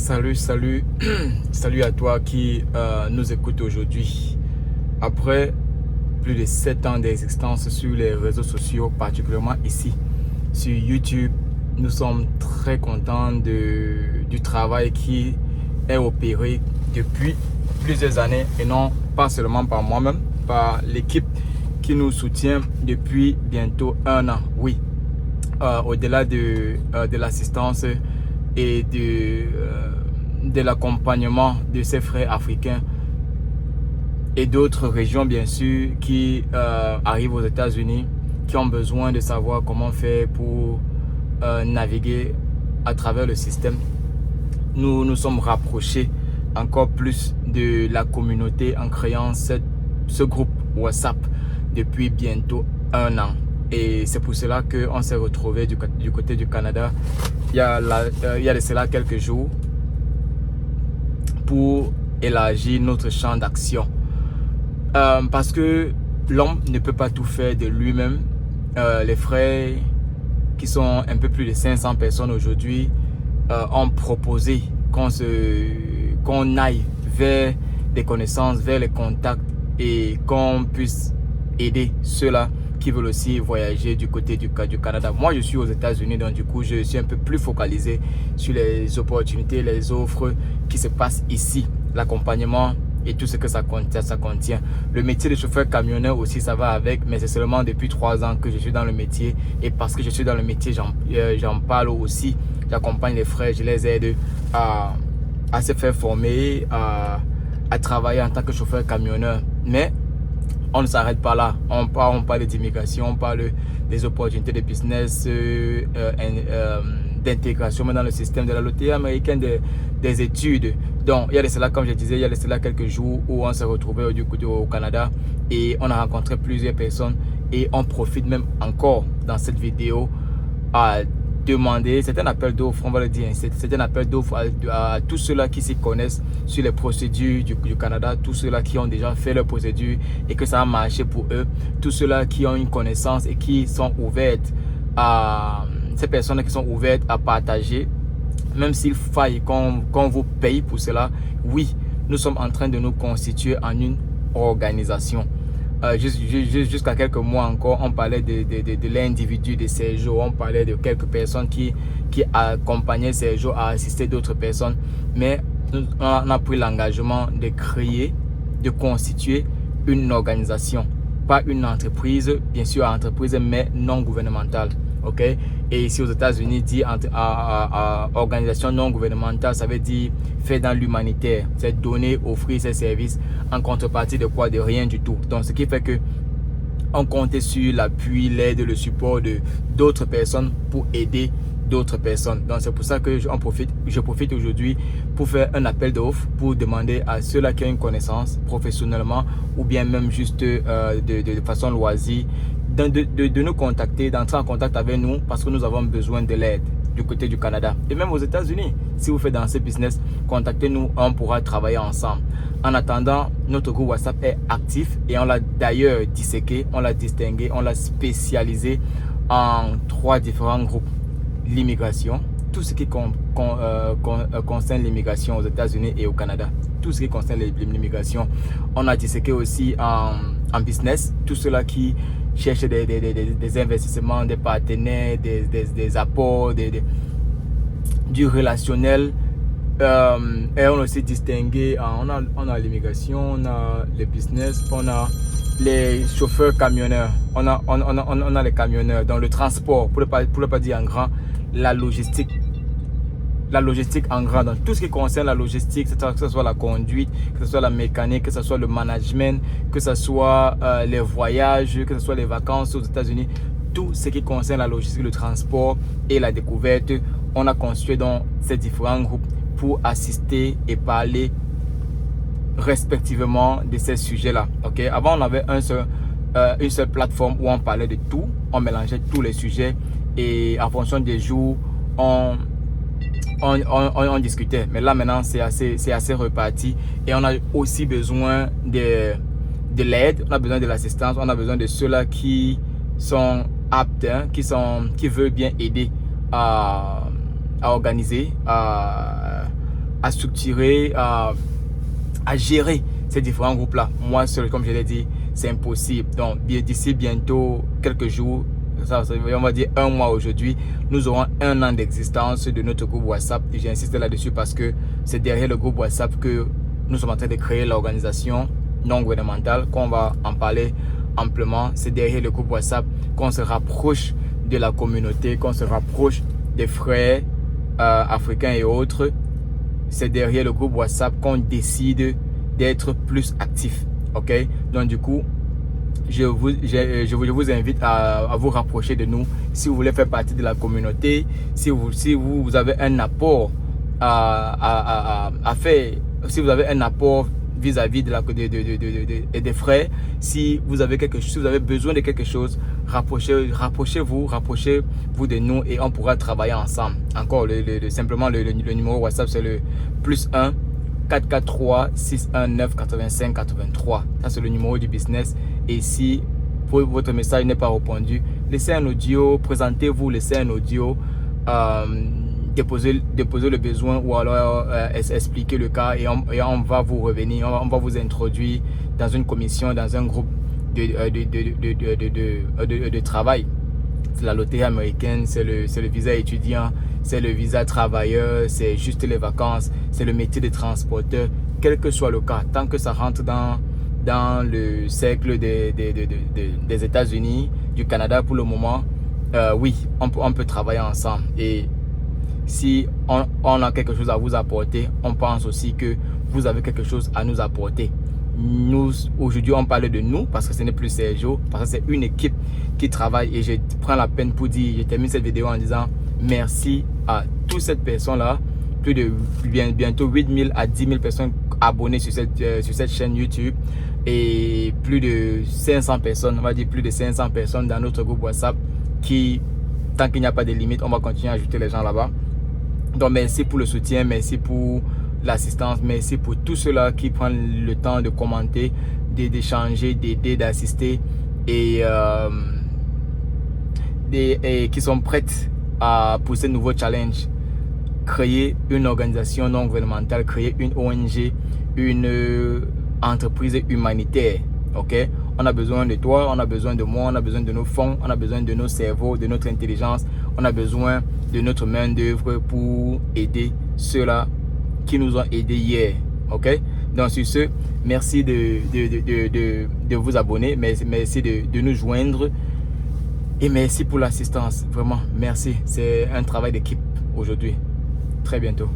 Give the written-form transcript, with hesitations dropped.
Salut salut à toi qui nous écoute aujourd'hui. Après plus de 7 ans d'existence sur les réseaux sociaux, particulièrement ici sur YouTube, nous sommes très contents du travail qui est opéré depuis plusieurs années et non pas seulement par moi-même, par l'équipe qui nous soutient depuis bientôt 1 an. Oui, au-delà de l'assistance et de l'accompagnement de ces frères africains et d'autres régions bien sûr qui arrivent aux États-Unis, qui ont besoin de savoir comment faire pour naviguer à travers le système. Nous nous sommes rapprochés encore plus de la communauté en créant ce groupe WhatsApp depuis bientôt 1 an. Et c'est pour cela qu'on s'est retrouvé du côté du Canada il y a de cela quelques jours pour élargir notre champ d'action. Parce que l'homme ne peut pas tout faire de lui-même. Les frères qui sont un peu plus de 500 personnes aujourd'hui ont proposé qu'on aille vers des connaissances, vers les contacts et qu'on puisse aider ceux-là qui veulent aussi voyager du côté du Canada. Moi, je suis aux États-Unis, donc du coup, je suis un peu plus focalisé sur les opportunités, les offres qui se passent ici, l'accompagnement et tout ce que ça contient. Le métier de chauffeur camionneur aussi, ça va avec, mais c'est seulement depuis 3 ans que je suis dans le métier. Et parce que je suis dans le métier, j'en parle aussi. J'accompagne les frères, je les aide à se faire former, à travailler en tant que chauffeur camionneur. Mais on ne s'arrête pas là. On parle d'immigration, on parle des opportunités de business, d'intégration dans le système de la loterie américaine, des études. Donc, il y a de cela, comme je disais, il y a de cela quelques jours où on s'est retrouvé au Canada et on a rencontré plusieurs personnes et on profite même encore dans cette vidéo à demander, c'est un appel d'offres, on va le dire, c'est un appel d'offres à tous ceux-là qui s'y connaissent sur les procédures du Canada, tous ceux-là qui ont déjà fait leurs procédures et que ça a marché pour eux, tous ceux-là qui ont une connaissance et qui sont ouvertes à ces personnes qui sont ouvertes à partager, même s'il faille qu'on vous paye pour cela. Oui, nous sommes en train de nous constituer en une organisation. Jusqu'à quelques mois encore, on parlait de l'individu de Sergio, on parlait de quelques personnes qui accompagnaient Sergio à assister d'autres personnes, mais on a pris l'engagement de créer, de constituer une organisation, pas une entreprise, bien sûr entreprise, mais non gouvernementale. Ok, et ici aux États-Unis, dit organisation non gouvernementale, ça veut dire faire dans l'humanitaire, c'est donner, offrir ses services en contrepartie de quoi? De rien du tout. Donc ce qui fait que on compte sur l'appui, l'aide, le support de d'autres personnes pour aider d'autres personnes. Donc c'est pour ça que je profite aujourd'hui pour faire un appel d'offres pour demander à ceux-là qui ont une connaissance professionnellement ou bien même juste de façon loisir de nous contacter, d'entrer en contact avec nous parce que nous avons besoin de l'aide du côté du Canada et même aux États-Unis. Si vous faites dans ce business, contactez-nous, on pourra travailler ensemble. En attendant, notre groupe WhatsApp est actif et on l'a d'ailleurs disséqué, on l'a distingué, on l'a spécialisé en 3 différents groupes. L'immigration, tout ce qui concerne l'immigration aux États-Unis et au Canada, tout ce qui concerne l'immigration. On a disséqué aussi en business, tout cela qui cherche des investissements, des partenaires, des apports, du relationnel. Et on a aussi distingué, on a l'immigration, on a le business, on a les chauffeurs camionneurs, on a les camionneurs, dans le transport, pour ne pas dire en grand, la logistique en grand, dans tout ce qui concerne la logistique, que ce soit la conduite, que ce soit la mécanique, que ce soit le management, que ce soit les voyages, que ce soit les vacances aux États-Unis, tout ce qui concerne la logistique, le transport et la découverte, on a construit dans ces différents groupes pour assister et parler respectivement de ces sujets-là. Ok, avant on avait une seule plateforme où on parlait de tout, on mélangeait tous les sujets et en fonction des jours on discutait. Mais là maintenant c'est assez reparti et on a aussi besoin de l'aide, on a besoin de l'assistance, on a besoin de ceux-là qui sont aptes, hein, qui veulent bien aider à organiser, à structurer, à gérer ces différents groupes-là. Moi seul, comme je l'ai dit, c'est impossible. Donc d'ici bientôt quelques jours, on va dire 1 mois aujourd'hui, nous aurons 1 an d'existence de notre groupe WhatsApp. Et j'insiste là-dessus parce que c'est derrière le groupe WhatsApp que nous sommes en train de créer l'organisation non gouvernementale, qu'on va en parler amplement. C'est derrière le groupe WhatsApp qu'on se rapproche de la communauté, qu'on se rapproche des frères africains et autres. C'est derrière le groupe WhatsApp qu'on décide d'être plus actif. Ok? Donc du coup, je vous invite à vous rapprocher de nous si vous voulez faire partie de la communauté, si vous avez un apport à faire, si vous avez un apport vis-à-vis des frères, si vous avez besoin de quelque chose, rapprochez-vous de nous et on pourra travailler ensemble. Encore, simplement le numéro WhatsApp, c'est le +1 443 619 85 83. Ça, c'est le numéro du business. Et si votre message n'est pas répondu, laissez un audio, présentez-vous, laissez un audio, déposez le besoin ou alors expliquer le cas et on va vous revenir, on va vous introduire dans une commission, dans un groupe de travail. C'est la loterie américaine, c'est le visa étudiant, c'est le visa travailleur, c'est juste les vacances, c'est le métier de transporteur, quel que soit le cas, tant que ça rentre dans le cercle des États-Unis, du Canada pour le moment, oui, on peut travailler ensemble. Et si on a quelque chose à vous apporter, on pense aussi que vous avez quelque chose à nous apporter. Nous, aujourd'hui, on parle de nous parce que ce n'est plus Sergio, parce que c'est une équipe qui travaille et je prends la peine pour dire, je termine cette vidéo en disant merci à toutes ces personnes-là, plus de bientôt 8000 à 10 000 personnes abonnées sur cette chaîne YouTube et plus de 500 personnes, on va dire plus de 500 personnes dans notre groupe WhatsApp qui, tant qu'il n'y a pas de limite, on va continuer à ajouter les gens là-bas. Donc merci pour le soutien, merci pour l'assistance, merci pour tous ceux-là qui prennent le temps de commenter, d'échanger, d'aider, d'assister et qui sont prêts pour ce nouveau challenge. Créer une organisation non gouvernementale, créer une ONG, une entreprise humanitaire. Ok? On a besoin de toi, on a besoin de moi, on a besoin de nos fonds, on a besoin de nos cerveaux, de notre intelligence, on a besoin de notre main d'œuvre pour aider ceux-là qui nous ont aidés hier. Ok? Donc sur ce, merci de vous abonner, merci de nous joindre et merci pour l'assistance. Vraiment, merci. C'est un travail d'équipe aujourd'hui. Très bientôt.